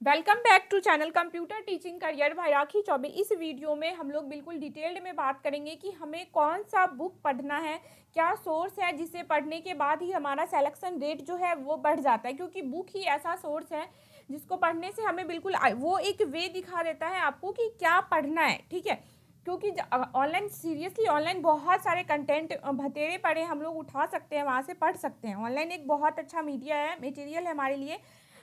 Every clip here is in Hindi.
Welcome back to channel computer teaching career by Rakhi Choubey. इस वीडियो में हम लोग बिल्कुल डिटेल्ड में बात करेंगे कि हमें कौन सा बुक पढ़ना है, क्या सोर्स है जिसे पढ़ने के बाद ही हमारा सिलेक्शन रेट जो है वो बढ़ जाता है, क्योंकि बुक ही ऐसा सोर्स है जिसको पढ़ने से हमें बिल्कुल वो एक वे दिखा देता है आपको कि क्या पढ़ना है। ठीक है, क्योंकि ऑनलाइन सीरियसली ऑनलाइन बहुत सारे कंटेंट भतेरे पड़े हम लोग उठा सकते हैं, वहाँ से पढ़ सकते हैं। ऑनलाइन एक बहुत अच्छा मीडिया है, मटेरियल है हमारे लिए।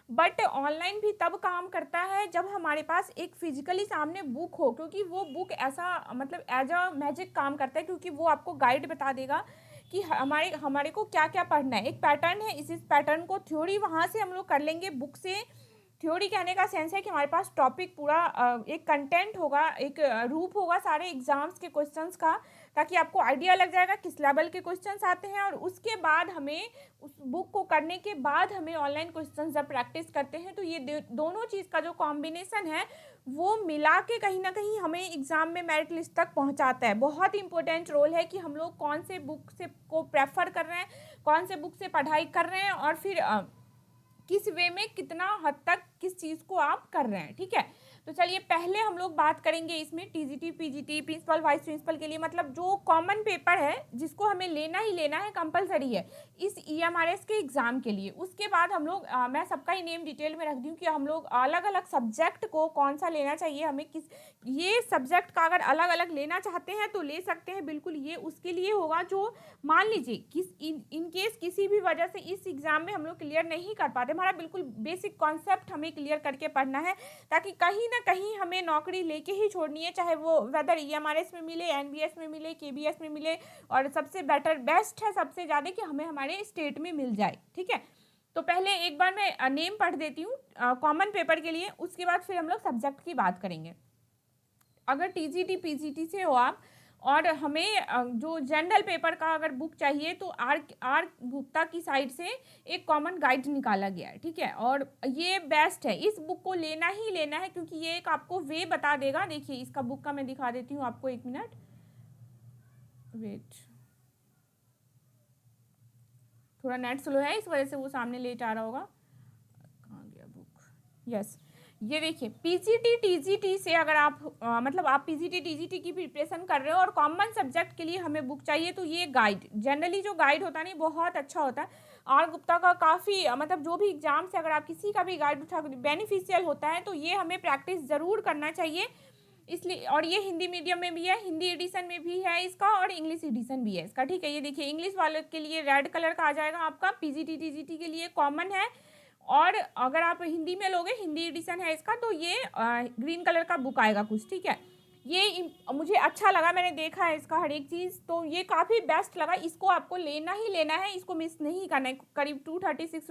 बट ऑनलाइन भी तब काम करता है जब हमारे पास एक फिजिकली सामने बुक हो, क्योंकि वो बुक ऐसा मतलब एज अ मैजिक काम करता है, क्योंकि वो आपको गाइड बता देगा कि हमारे हमारे को क्या क्या पढ़ना है। एक पैटर्न है, इस पैटर्न को थ्योरी वहाँ से हम लोग कर लेंगे बुक से। थ्योरी कहने का सेंस है कि हमारे पास टॉपिक पूरा एक कंटेंट होगा, एक रूप होगा सारे एग्जाम्स के क्वेश्चंस का, ताकि आपको आइडिया लग जाएगा किस लेवल के क्वेश्चंस आते हैं। और उसके बाद हमें उस बुक को करने के बाद हमें ऑनलाइन क्वेश्चंस जब प्रैक्टिस करते हैं तो ये दोनों चीज़ का जो कॉम्बिनेशन है वो मिला के कहीं ना कहीं हमें एग्ज़ाम में मेरिट लिस्ट तक पहुंचाता है। बहुत इंपॉर्टेंट रोल है कि हम लोग कौन से बुक से को प्रेफर कर रहे हैं, कौन से बुक से पढ़ाई कर रहे हैं, और फिर किस वे में कितना हद तक किस चीज़ को आप कर रहे हैं। ठीक है, तो चलिए पहले हम लोग बात करेंगे इसमें TGT PGT principal vice principal के लिए, मतलब जो कॉमन पेपर है जिसको हमें लेना ही लेना है, कंपलसरी है इस ईएमआरएस के एग्ज़ाम के लिए। उसके बाद हम लोग मैं सबका ही नेम डिटेल में रख दूँ कि हम लोग अलग अलग सब्जेक्ट को कौन सा लेना चाहिए, हमें किस ये सब्जेक्ट का अगर अलग अलग लेना चाहते हैं तो ले सकते हैं बिल्कुल। ये उसके लिए होगा जो मान लीजिए किस इन केस किसी भी वजह से इस एग्ज़ाम में हम लोग क्लियर नहीं कर पाते, हमारा बिल्कुल बेसिक कॉन्सेप्ट हमें क्लियर करके पढ़ना है, ताकि कहीं ना कहीं हमें नौकरी लेके ही छोड़नी है, चाहे वो वेदर ईएमआरएस में मिले, एनबीएस में मिले, केबीएस में मिले, और सबसे बेटर बेस्ट है सबसे ज़्यादा कि हमें हमारे स्टेट में मिल जाए। ठीक है, तो पहले एक बार मैं नेम पढ़ देती हूँ कॉमन पेपर के लिए, उसके बाद फिर हम लोग सब्जेक्ट की बात करेंगे। अगर टीजीटी पीजीटी से हो आप और हमें जो जनरल पेपर का अगर बुक चाहिए तो आर गुप्ता की साइड से एक कॉमन गाइड निकाला गया है। ठीक है, और ये बेस्ट है, इस बुक को लेना ही लेना है, क्योंकि ये एक आपको वे बता देगा। देखिए इसका बुक का मैं दिखा देती हूँ आपको, एक मिनट वेट, थोड़ा नेट स्लो है इस वजह से वो सामने लेट आ रहा होगा। कहाँ गया बुक? यस, ये देखिए पीजीटी टीजीटी से अगर आप मतलब आप पीजीटी टीजीटी की प्रिपरेशन कर रहे हो और कॉमन सब्जेक्ट के लिए हमें बुक चाहिए, तो ये गाइड जनरली जो गाइड होता है ना बहुत अच्छा होता है। आर गुप्ता का काफ़ी मतलब जो भी एग्जाम से अगर आप किसी का भी गाइड उठा बेनिफिशियल होता है, तो ये हमें प्रैक्टिस ज़रूर करना चाहिए इसलिए। और ये हिंदी मीडियम में भी है, हिंदी एडिशन में भी है इसका, और इंग्लिश एडिशन भी है इसका। ठीक है, ये देखिए इंग्लिश वाले के लिए रेड कलर का आ जाएगा आपका, पीजीटी टीजीटी के लिए कॉमन है, और अगर आप हिंदी में लोगे हिंदी एडिशन है इसका तो ये ग्रीन कलर का बुक आएगा कुछ। ठीक है, ये मुझे अच्छा लगा, मैंने देखा है इसका हर एक चीज़, तो ये काफ़ी बेस्ट लगा। इसको आपको लेना ही लेना है, इसको मिस नहीं करना है। करीब 236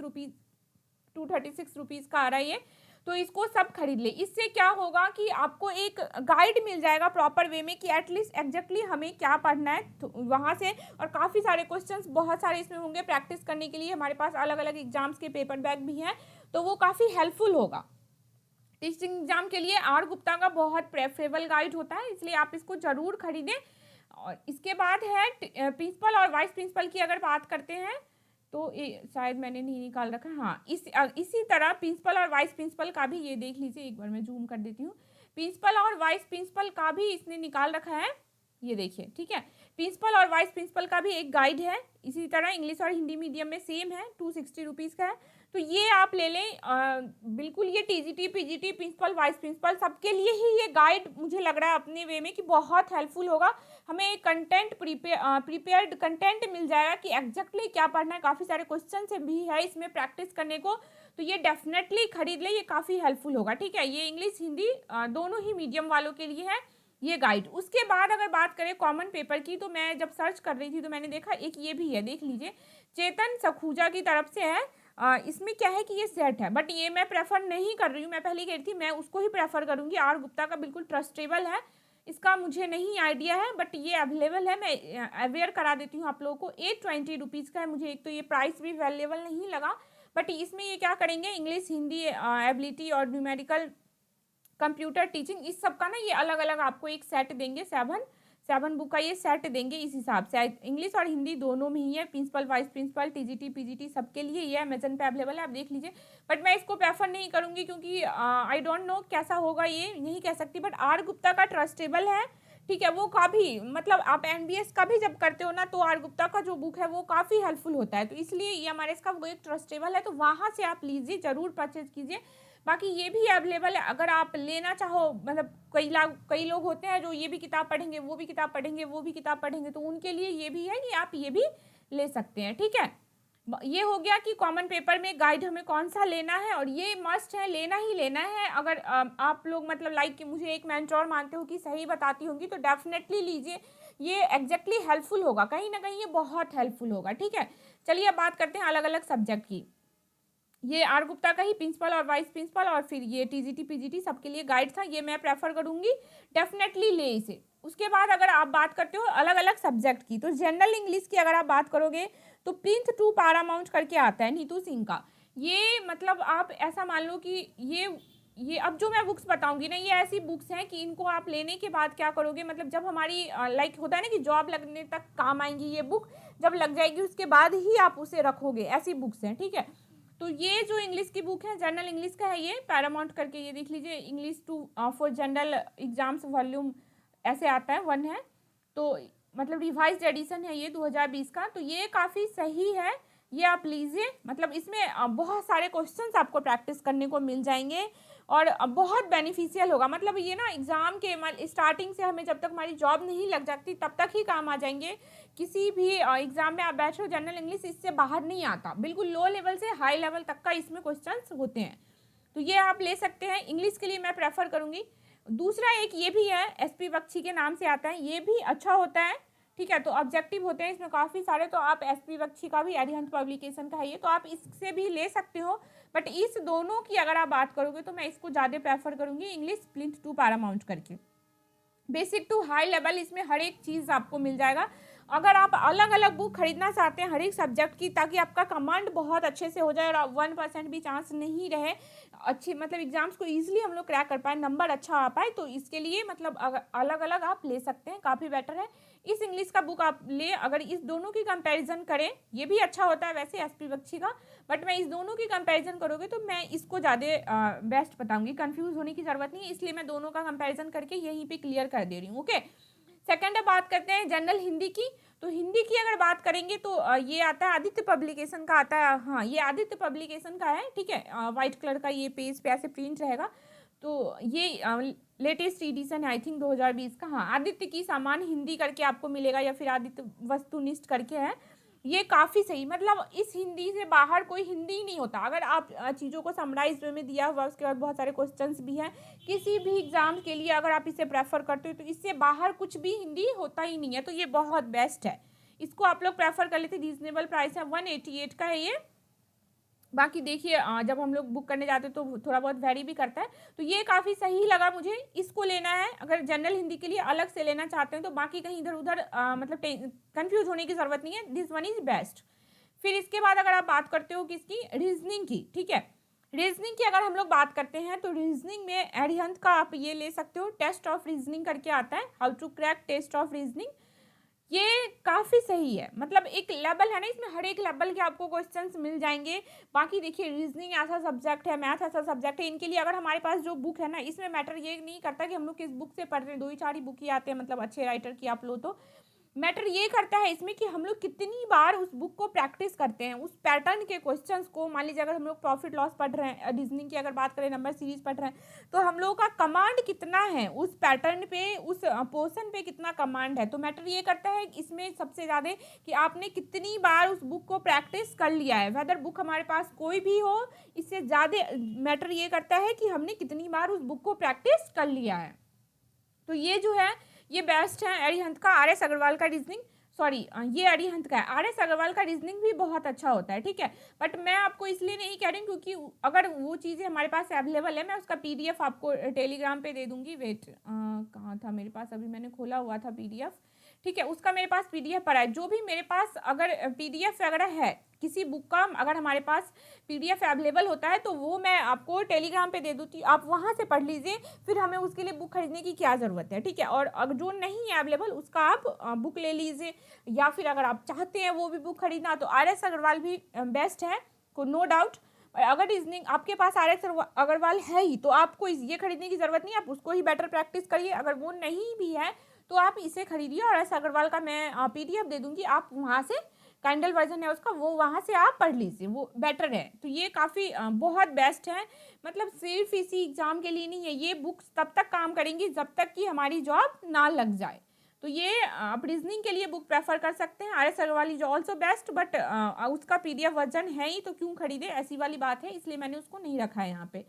रुपीज़ का आ रहा है ये, तो इसको सब खरीद ले। इससे क्या होगा कि आपको एक गाइड मिल जाएगा प्रॉपर वे में कि एटलीस्ट एग्जैक्टली हमें क्या पढ़ना है, तो वहाँ से। और काफ़ी सारे क्वेश्चंस बहुत सारे इसमें होंगे प्रैक्टिस करने के लिए, हमारे पास अलग अलग एग्जाम्स के पेपर बैग भी हैं, तो वो काफ़ी हेल्पफुल होगा। टीचिंग एग्जाम के लिए आर गुप्ता का बहुत प्रेफरेबल गाइड होता है, इसलिए आप इसको ज़रूर खरीदें। और इसके बाद है प्रिंसिपल और वाइस प्रिंसिपल की अगर बात करते हैं तो शायद मैंने नहीं निकाल रखा है। हाँ, इसी तरह प्रिंसिपल और वाइस प्रिंसिपल का भी ये देख लीजिए, एक बार मैं जूम कर देती हूँ। प्रिंसिपल और वाइस प्रिंसिपल का भी इसने निकाल रखा है, ये देखिए। ठीक है, प्रिंसिपल और वाइस प्रिंसिपल का भी एक गाइड है, इसी तरह इंग्लिश और हिंदी मीडियम में सेम है, 260 रुपीज़ का है, तो ये आप ले लें। बिल्कुल ये TGT PGT principal vice principal सबके लिए ही ये गाइड मुझे लग रहा है अपने वे में कि बहुत हेल्पफुल होगा। हमें एक कंटेंट प्रिपेयर्ड कंटेंट मिल जाएगा कि एग्जैक्टली क्या पढ़ना है, काफ़ी सारे क्वेश्चन से भी है इसमें प्रैक्टिस करने को, तो ये डेफिनेटली खरीद ले, ये काफ़ी हेल्पफुल होगा। ठीक है, ये इंग्लिश हिंदी दोनों ही मीडियम वालों के लिए है ये गाइड। उसके बाद अगर बात करें कॉमन पेपर की, तो मैं जब सर्च कर रही थी तो मैंने देखा एक ये भी है, देख लीजिए, चेतन सखूजा की तरफ से है। इसमें क्या है कि ये सेट है, बट ये मैं प्रेफर नहीं कर रही हूँ, मैं पहले कह रही थी मैं उसको ही प्रेफर करूँगी। आर गुप्ता का बिल्कुल ट्रस्टेबल है, इसका मुझे नहीं आइडिया है, बट ये अवेलेबल है, मैं अवेयर करा देती हूँ आप लोगों को। 820 का है, मुझे एक तो ये प्राइस भी अवेलेबल नहीं लगा, बट इसमें ये क्या करेंगे, इंग्लिश हिंदी एबिलिटी और न्यूमेरिकल कंप्यूटर टीचिंग, इस सब का ना ये अलग अलग आपको एक सेट देंगे, 7 बुक का ये सेट देंगे इस हिसाब से। इंग्लिश और हिंदी दोनों में ही है, principal vice principal TGT PGT सबके लिए ये अमेजन पे अवेलेबल है, आप देख लीजिए। बट मैं इसको प्रेफर नहीं करूँगी क्योंकि आई डोंट नो कैसा होगा, ये नहीं कह सकती। बट आर गुप्ता का ट्रस्टेबल है, ठीक है। वो काफ़ी मतलब आप एनबीएस का भी जब करते हो ना तो आर गुप्ता का जो बुक है वो काफ़ी हेल्पफुल होता है, तो इसलिए ये हमारे इसका वो एक ट्रस्टेबल है, तो वहाँ से आप लीजिए, ज़रूर परचेज कीजिए। बाकी ये भी अवेलेबल है अगर आप लेना चाहो, मतलब कई लोग होते हैं जो ये भी किताब पढ़ेंगे, वो भी किताब पढ़ेंगे, वो भी किताब पढ़ेंगे, तो उनके लिए ये भी है कि आप ये भी ले सकते हैं, ठीक है। ये हो गया कि कॉमन पेपर में गाइड हमें कौन सा लेना है, और ये मस्ट है, लेना ही लेना है। अगर आप लोग मतलब लाइक कि मुझे एक मेंटोर मानते हो कि सही बताती होंगी तो डेफिनेटली लीजिए, ये एग्जैक्टली हेल्पफुल होगा, कहीं ना कहीं ये बहुत हेल्पफुल होगा, ठीक है। चलिए अब बात करते हैं अलग अलग सब्जेक्ट की। ये आर गुप्ता का ही प्रिंसिपल और वाइस प्रिंसिपल और फिर ये टीजीटी पीजीटी सबके लिए गाइड था, ये मैं प्रेफर करूँगी, डेफिनेटली ले इसे। उसके बाद अगर आप बात करते हो अलग अलग सब्जेक्ट की, तो जनरल इंग्लिश की अगर आप बात करोगे तो प्रिंस टू पैरामाउंट करके आता है नीतू सिंह का। ये मतलब आप ऐसा मान लो कि ये अब जो मैं बुक्स बताऊंगी ना, ये ऐसी बुक्स हैं कि इनको आप लेने के बाद क्या करोगे, मतलब जब हमारी लाइक होता है ना कि जॉब लगने तक काम आएंगी ये बुक, जब लग जाएगी उसके बाद ही आप उसे रखोगे, ऐसी बुक्स हैं, ठीक है। तो ये जो इंग्लिश की बुक है, जनरल इंग्लिश का है, ये पैरामाउंट करके, ये देख लीजिए, English two for general exams volume ऐसे आता है 1 है, तो मतलब रिवाइज्ड एडिशन है ये 2020 का, तो ये काफ़ी सही है, ये आप लीजिए। मतलब इसमें बहुत सारे क्वेश्चंस आपको प्रैक्टिस करने को मिल जाएंगे और बहुत बेनिफिशियल होगा। मतलब ये ना एग्ज़ाम के स्टार्टिंग से हमें जब तक हमारी जॉब नहीं लग जाती तब तक ही काम आ जाएंगे। किसी भी एग्ज़ाम में आप बैठो, जनरल इंग्लिश इससे बाहर नहीं आता, बिल्कुल लो लेवल से हाई लेवल तक का इसमें क्वेश्चंस होते हैं, तो ये आप ले सकते हैं। इंग्लिश के लिए मैं प्रेफर करूँगी। दूसरा एक ये भी है, एसपी बख्शी के नाम से आता है, ये भी अच्छा होता है, ठीक है। तो ऑब्जेक्टिव होते हैं इसमें काफ़ी सारे, तो आप एसपी बख्शी का भी, अरिहंत पब्लिकेशन का है ये, तो आप इससे भी ले सकते हो। बट इस दोनों की अगर आप बात करोगे तो मैं इसको ज़्यादा प्रेफर करूँगी, इंग्लिश प्लिंथ टू पैरामाउंट करके। बेसिक टू हाई लेवल इसमें हर एक चीज़ आपको मिल जाएगा। अगर आप अलग अलग बुक खरीदना चाहते हैं हर एक सब्जेक्ट की, ताकि आपका कमांड बहुत अच्छे से हो जाए और 1% भी चांस नहीं रहे अच्छी, मतलब एग्जाम्स को इजीली हम लोग क्रैक कर पाए, नंबर अच्छा आ पाए, तो इसके लिए मतलब अलग अलग आप ले सकते हैं, काफ़ी बेटर है। इस इंग्लिश का बुक आप ले, अगर इस दोनों की कंपैरिजन करें, ये भी अच्छा होता है वैसे एसपी बख्शी का, बट मैं इस दोनों की कंपैरिजन करोगे तो मैं इसको ज़्यादा बेस्ट बताऊंगी, कंफ्यूज होने की ज़रूरत नहीं है, इसलिए मैं दोनों का कंपैरिजन करके यहीं पे क्लियर कर दे रही हूँ, ओके। सेकंड बात करते हैं जनरल हिंदी की। तो हिंदी की अगर बात करेंगे तो ये आता है आदित्य पब्लिकेशन का आता है, हाँ ये आदित्य पब्लिकेशन का है, ठीक है। वाइट कलर का ये पेज पे ऐसे प्रिंट रहेगा, तो ये लेटेस्ट एडिशन है आई थिंक 2020 का, हाँ आदित्य की सामान हिंदी करके आपको मिलेगा, या फिर आदित्य वस्तुनिष्ठ करके है। ये काफ़ी सही, मतलब इस हिंदी से बाहर कोई हिंदी ही नहीं होता, अगर आप चीज़ों को समराइज वे में दिया हुआ, उसके बाद बहुत सारे क्वेश्चंस भी हैं किसी भी एग्जाम के लिए, अगर आप इसे प्रेफर करते हो तो इससे बाहर कुछ भी हिंदी होता ही नहीं है, तो ये बहुत बेस्ट है, इसको आप लोग प्रेफर कर लेते। रीजनेबल प्राइस है, 188 का है ये। बाकी देखिए जब हम लोग बुक करने जाते हैं तो थोड़ा बहुत वेरी भी करता है, तो ये काफ़ी सही लगा मुझे, इसको लेना है। अगर जनरल हिंदी के लिए अलग से लेना चाहते हैं तो बाकी कहीं इधर उधर मतलब कंफ्यूज होने की ज़रूरत नहीं है, दिस वन इज़ बेस्ट। फिर इसके बाद अगर आप बात करते हो किसकी, रीजनिंग की, ठीक है। रीजनिंग की अगर हम लोग बात करते हैं तो रीजनिंग में अरिहंत का आप ये ले सकते हो, टेस्ट ऑफ रीजनिंग करके आता है, how to crack test of reasoning, ये काफ़ी सही है। मतलब एक लेवल है ना, इसमें हर एक लेवल के आपको क्वेश्चंस मिल जाएंगे। बाकी देखिए रीजनिंग ऐसा सब्जेक्ट है, मैथ ऐसा सब्जेक्ट है, इनके लिए अगर हमारे पास जो बुक है ना, इसमें मैटर ये नहीं करता कि हम लोग किस बुक से पढ़ रहे हैं, 2 ही 4 ही बुक ही आते हैं, मतलब अच्छे राइटर की आप लो, तो मैटर ये करता है इसमें कि हम लोग कितनी बार उस बुक को प्रैक्टिस करते हैं, उस पैटर्न के क्वेश्चंस को। मान लीजिए अगर हम लोग प्रॉफिट लॉस पढ़ रहे हैं, रीजनिंग की अगर बात करें, नंबर सीरीज पढ़ रहे हैं, तो हम लोगों का कमांड कितना है उस पैटर्न पे, उस पोर्शन पे कितना कमांड है, तो मैटर ये करता है इसमें सबसे ज़्यादा कि आपने कितनी बार उस बुक को प्रैक्टिस कर लिया है, वेदर बुक हमारे पास कोई भी हो, इससे ज़्यादा मैटर ये करता है कि हमने कितनी बार उस बुक को प्रैक्टिस कर लिया है। तो ये जो है ये बेस्ट है अरिहंत का। आर एस अग्रवाल का रीजनिंग, सॉरी ये अरिहंत का है, आर एस अग्रवाल का रीजनिंग भी बहुत अच्छा होता है, ठीक है। बट मैं आपको इसलिए नहीं कह रही हूँ क्योंकि अगर वो चीज़ें हमारे पास अवेलेबल है, मैं उसका पीडीएफ आपको टेलीग्राम पे दे दूँगी। वेट कहाँ था मेरे पास, अभी मैंने खोला हुआ था पीडीएफ, ठीक है, उसका मेरे पास PDF पड़ा है। जो भी मेरे पास अगर PDF वगैरह है किसी बुक का, अगर हमारे पास PDF अवेलेबल होता है तो वो मैं आपको टेलीग्राम पे दे दूँगी, आप वहाँ से पढ़ लीजिए, फिर हमें उसके लिए बुक खरीदने की क्या ज़रूरत है, ठीक है। और अगर जो नहीं है अवेलेबल उसका आप बुक ले लीजिए, या फिर अगर आप चाहते हैं वो भी बुक खरीदना तो RS अग्रवाल भी बेस्ट है, को नो डाउट। अगर रीजनिंग आपके पास RS अग्रवाल है ही तो आपको ये खरीदने की ज़रूरत नहीं, आप उसको ही बेटर प्रैक्टिस करिए। अगर वो नहीं भी है तो आप इसे खरीदिए, और RS अग्रवाल का मैं PDF दे दूँगी, आप वहाँ से कैंडल वर्जन है उसका, वो वहाँ से आप पढ़ लीजिए, वो बेटर है। तो ये काफ़ी बहुत बेस्ट है, मतलब सिर्फ इसी एग्ज़ाम के लिए नहीं है, ये बुक्स तब तक काम करेंगी जब तक कि हमारी जॉब ना लग जाए। तो ये आप रीजनिंग के लिए बुक प्रेफर कर सकते हैं। RS Agarwal is also best, but उसका PDF वर्जन है ही तो क्यों खरीदे, ऐसी वाली बात है, इसलिए मैंने उसको नहीं रखा है यहाँ पे।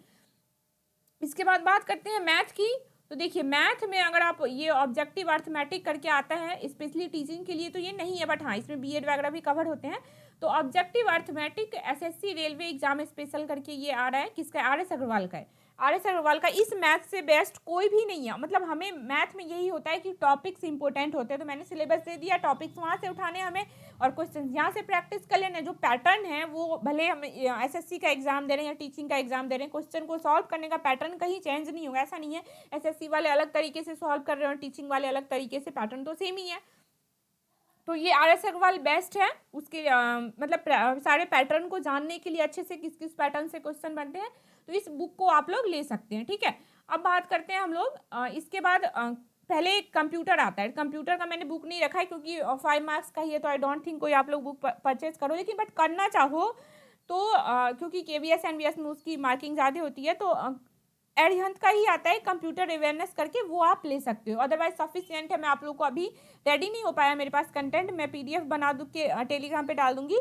इसके बाद बात करते हैं मैथ की। तो देखिए मैथ में अगर आप ये ऑब्जेक्टिव अर्थमेटिक करके आता है स्पेशली टीचिंग के लिए तो ये नहीं है, बट हाँ इसमें BEड वगैरह भी कवर होते हैं। तो objective arithmetic SSC railway exam special करके ये आ रहा है, किसका, RS अग्रवाल का है। RS अग्रवाल का इस मैथ से बेस्ट कोई भी नहीं है। मतलब हमें मैथ में यही होता है कि टॉपिक्स इंपॉर्टेंट होते हैं, तो मैंने सिलेबस दे दिया, टॉपिक्स वहाँ से उठाने हमें और क्वेश्चन यहाँ से प्रैक्टिस कर लेना। जो पैटर्न है वो भले हम SSC का एग्जाम दे रहे हैं या टीचिंग का एग्जाम दे रहे हैं, क्वेश्चन को सॉल्व करने का पैटर्न कहीं चेंज नहीं होगा, ऐसा नहीं है SSC वाले अलग तरीके से सॉल्व कर रहे हैं और टीचिंग वाले अलग तरीके से, पैटर्न तो सेम ही है। तो ये RS अग्रवाल बेस्ट है, उसके मतलब सारे पैटर्न को जानने के लिए अच्छे से किस किस पैटर्न से क्वेश्चन बनते हैं, तो इस बुक को आप लोग ले सकते हैं, ठीक है। अब बात करते हैं हम लोग इसके बाद पहले कंप्यूटर आता है। कंप्यूटर का मैंने बुक नहीं रखा है क्योंकि 5 मार्क्स का ही है, तो आई डोंट थिंक कोई आप लोग बुक परचेज करो, लेकिन बट करना चाहो तो क्योंकि KVS NVS में उसकी मार्किंग ज़्यादा होती है, तो एरिहंत का ही आता है कंप्यूटर अवेयरनेस करके, वो आप ले सकते हो। अदरवाइज सफिशिएंट है, मैं आप लोग को अभी रेडी नहीं हो पाया मेरे पास कंटेंट, मैं PDF बना दूँ के टेलीग्राम पे डाल दूंगी,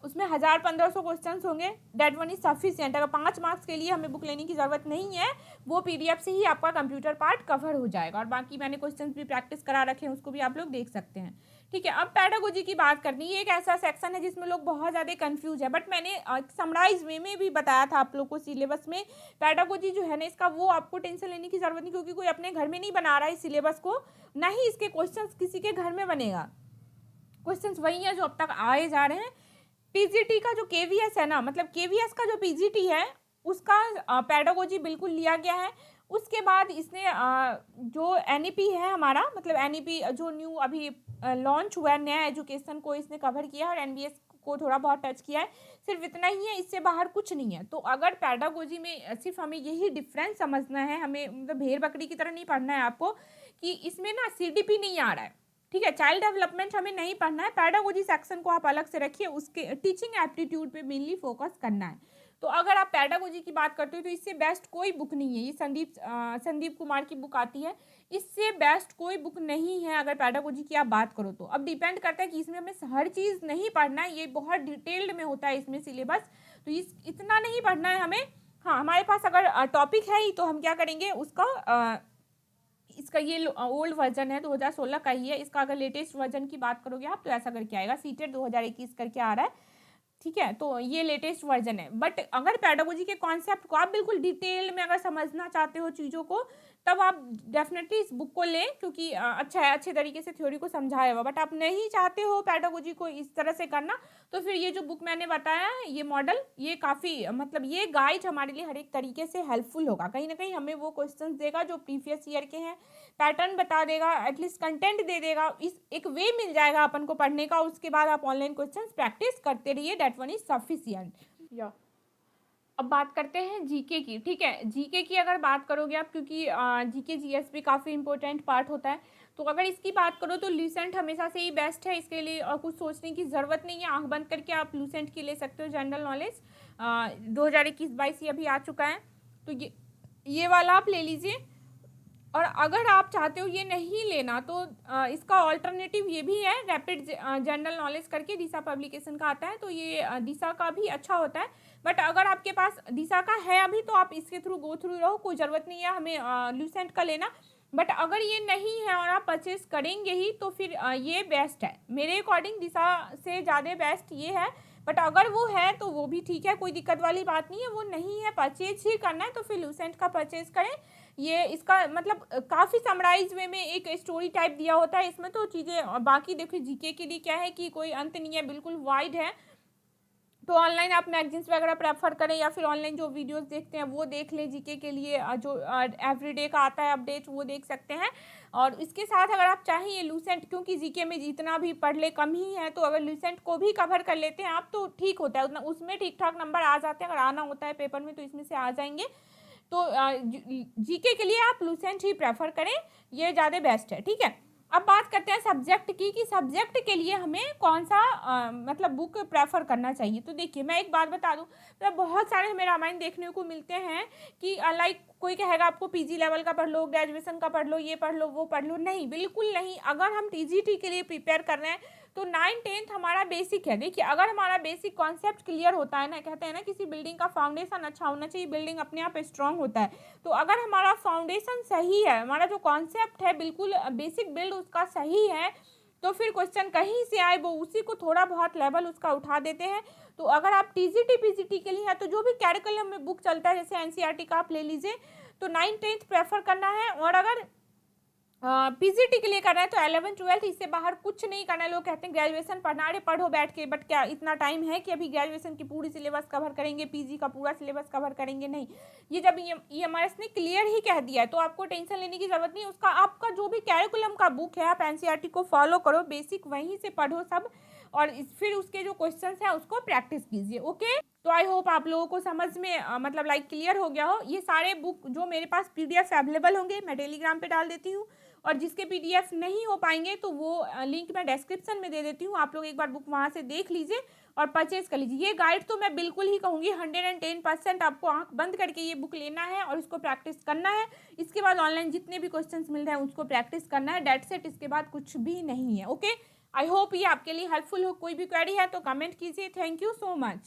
उसमें 1000-1500 क्वेश्चन होंगे, डेट वन इज सफिशिएंट। अगर 5 मार्क्स के लिए हमें बुक लेने की ज़रूरत नहीं है, वो PDF से ही आपका कंप्यूटर पार्ट कवर हो जाएगा, और बाकी मैंने क्वेश्चन भी प्रैक्टिस करा रखे हैं, उसको भी आप लोग देख सकते हैं, ठीक है। अब पैडागोजी की बात करनी है, एक ऐसा सेक्शन है जिसमें लोग बहुत ज़्यादा कंफ्यूज है, बट मैंने समराइज वे में भी बताया था आप लोग को सिलेबस में। पैडागोजी जो है ना इसका, वो आपको टेंशन लेने की ज़रूरत नहीं, क्योंकि कोई अपने घर में नहीं बना रहा है इस सिलेबस को, ना ही इसके क्वेश्चंस किसी के घर में बनेगा, क्वेश्चंस वही हैं जो अब तक आए जा रहे हैं। PGT का जो KVS है ना, मतलब KVS का जो PGT है उसका पैडागोजी बिल्कुल लिया गया है। उसके बाद इसने जो NEP है हमारा, मतलब NEP जो न्यू अभी लॉन्च हुआ है, नया एजुकेशन को इसने कवर किया है, और NBS को थोड़ा बहुत टच किया है, सिर्फ इतना ही है, इससे बाहर कुछ नहीं है। तो अगर पैडागोजी में सिर्फ हमें यही डिफरेंस समझना है, हमें मतलब भेड़ बकरी की तरह नहीं पढ़ना है आपको, कि इसमें ना CDP नहीं आ रहा है, ठीक है, चाइल्ड डेवलपमेंट हमें नहीं पढ़ना है, पैडागोजी सेक्शन को आप अलग से रखिए, उसके टीचिंग एप्टीट्यूड पे मेनली फोकस करना है। तो अगर आप पैडागोजी की बात करते हो तो इससे बेस्ट कोई बुक नहीं है, ये संदीप कुमार की बुक आती है, इससे बेस्ट कोई बुक नहीं है अगर पैडागोजी की आप बात करो तो। अब डिपेंड करता है कि इसमें हमें हर चीज़ नहीं पढ़ना है, ये बहुत डिटेल्ड में होता है इसमें सिलेबस, तो इतना नहीं पढ़ना है हमें। हाँ, हमारे पास अगर टॉपिक है ही तो हम क्या करेंगे उसका इसका ये ओल्ड वर्जन है 2016 का ही है, इसका अगर लेटेस्ट वर्जन की बात करोगे आप तो ऐसा करके आएगा, सीटेट 2021 करके आ रहा है, ठीक है, तो ये लेटेस्ट वर्जन है। बट अगर पैडागोजी के कॉन्सेप्ट को आप बिल्कुल डिटेल में अगर समझना चाहते हो चीज़ों को, तब आप डेफिनेटली इस बुक को लें, क्योंकि अच्छा है, अच्छे तरीके से थ्योरी को समझाया हुआ। बट आप नहीं चाहते हो पैडागोजी को इस तरह से करना, तो फिर ये जो बुक मैंने बताया है, ये मॉडल, ये काफ़ी मतलब ये गाइड हमारे लिए हर एक तरीके से हेल्पफुल होगा। कहीं ना कहीं हमें वो क्वेश्चंस देगा जो प्रीवियस ईयर के हैं, पैटर्न बता देगा, एटलीस्ट कंटेंट दे देगा, इस एक वे मिल जाएगा अपन को पढ़ने का। उसके बाद आप ऑनलाइन क्वेश्चन प्रैक्टिस करते रहिए, डेट वन इज सफिशियंट। या अब बात करते हैं GK की, ठीक है। GK की अगर बात करोगे आप, क्योंकि GK GS भी काफ़ी इंपॉर्टेंट पार्ट होता है, तो अगर इसकी बात करो तो लूसेंट हमेशा से ही बेस्ट है, इसके लिए और कुछ सोचने की ज़रूरत नहीं है, आंख बंद करके आप लूसेंट की ले सकते हो। जनरल नॉलेज 2021-22 ये अभी आ चुका है, तो ये वाला आप ले लीजिए। और अगर आप चाहते हो ये नहीं लेना तो इसका ऑल्टरनेटिव ये भी है, रैपिड जनरल नॉलेज करके दिशा पब्लिकेशन का आता है, तो ये दिशा का भी अच्छा होता है। बट अगर आपके पास दिशा का है अभी तो आप इसके थ्रू गो थ्रू रहो, कोई ज़रूरत नहीं है हमें लूसेंट का लेना। बट अगर ये नहीं है और आप परचेज करेंगे ही तो फिर ये बेस्ट है मेरे अकॉर्डिंग, दिशा से ज़्यादा बेस्ट ये है। बट अगर वो है तो वो भी ठीक है, कोई दिक्कत वाली बात नहीं है, वो नहीं है परचेज ही करना है तो फिर लूसेंट का परचेज करें। ये इसका मतलब काफ़ी समराइज वे में एक स्टोरी टाइप दिया होता है इसमें, तो चीज़ें बाकी देखिए जीके के लिए क्या है कि कोई अंत नहीं है, बिल्कुल वाइड है। तो ऑनलाइन आप मैगजीन्स वगैरह प्रेफर करें या फिर ऑनलाइन जो वीडियोस देखते हैं वो देख लें, जीके के लिए जो एवरीडे का आता है अपडेट वो देख सकते हैं। और इसके साथ अगर आप चाहें ये लूसेंट, क्योंकि जीके में जितना भी पढ़ ले कम ही है, तो अगर लूसेंट को भी कवर कर लेते हैं आप तो ठीक होता है, उतना उसमें ठीक ठाक नंबर आ जाते हैं। अगर आना होता है पेपर में तो इसमें से आ जाएंगे। तो जीके के लिए आप लूसेंट ही प्रेफर करें, ये ज़्यादा बेस्ट है। ठीक है, अब बात करते हैं सब्जेक्ट की कि सब्जेक्ट के लिए हमें कौन सा मतलब बुक प्रेफर करना चाहिए। तो देखिए मैं एक बात बता दूं, तो बहुत सारे हमें रामायण देखने को मिलते हैं कि लाइक कोई कहेगा आपको पीजी लेवल का पढ़ लो, ग्रेजुएशन का पढ़ लो, ये पढ़ लो, वो पढ़ लो। नहीं, बिल्कुल नहीं। अगर हम टीजीटी के लिए प्रिपेयर कर रहे हैं तो 9th-10th हमारा बेसिक है। देखिए अगर हमारा बेसिक कॉन्सेप्ट क्लियर होता है ना, कहते हैं ना किसी बिल्डिंग का फाउंडेशन अच्छा होना चाहिए, बिल्डिंग अपने आप स्ट्रांग होता है। तो अगर हमारा फाउंडेशन सही है, हमारा जो कॉन्सेप्ट है बिल्कुल बेसिक बिल्ड उसका सही है, तो फिर क्वेश्चन कहीं से आए वो उसी को थोड़ा बहुत लेवल उसका उठा देते हैं। तो अगर आप टीजीटी पीजीटी के लिए है तो जो भी कैरिकुलम में बुक चलता है जैसे एनसीईआरटी का आप ले लीजिए, तो 9th-10th प्रेफर करना है। और अगर पीजीटी के लिए करना है तो 11th-12th, इससे बाहर कुछ नहीं करना है। लोग कहते हैं ग्रेजुएशन पढ़ना, अरे पढ़ो बैठ के, बट क्या इतना टाइम है कि अभी ग्रेजुएशन की पूरी सिलेबस कवर करेंगे, पीजी का पूरा सिलेबस कवर करेंगे? नहीं। ये जब ईएमआरएस ने क्लियर ही कह दिया है तो आपको टेंशन लेने की जरूरत नहीं। उसका आपका जो भी कैरिकुलम का बुक है आप एनसीईआरटी को फॉलो करो, बेसिक वहीं से पढ़ो सब, और फिर उसके जो क्वेश्चन है उसको प्रैक्टिस कीजिए। ओके, तो आई होप आप लोगों को समझ में मतलब लाइक क्लियर हो गया हो। ये सारे बुक जो मेरे पास पीडीएफ अवेलेबल होंगे मैं टेलीग्राम पे डाल देती हूँ, और जिसके पीडीएफ नहीं हो पाएंगे तो वो लिंक मैं डिस्क्रिप्शन में दे देती हूँ, आप लोग एक बार बुक वहाँ से देख लीजिए और परचेज कर लीजिए। ये गाइड तो मैं बिल्कुल ही कहूँगी 110% आपको आंख बंद करके ये बुक लेना है और इसको प्रैक्टिस करना है। इसके बाद ऑनलाइन जितने भी क्वेश्चंस मिल रहे हैं उसको प्रैक्टिस करना है, डेट सेट, इसके बाद कुछ भी नहीं है। ओके, आई होप ये आपके लिए हेल्पफुल हो। कोई भी क्वेरी है तो कमेंट कीजिए। Thank you so much.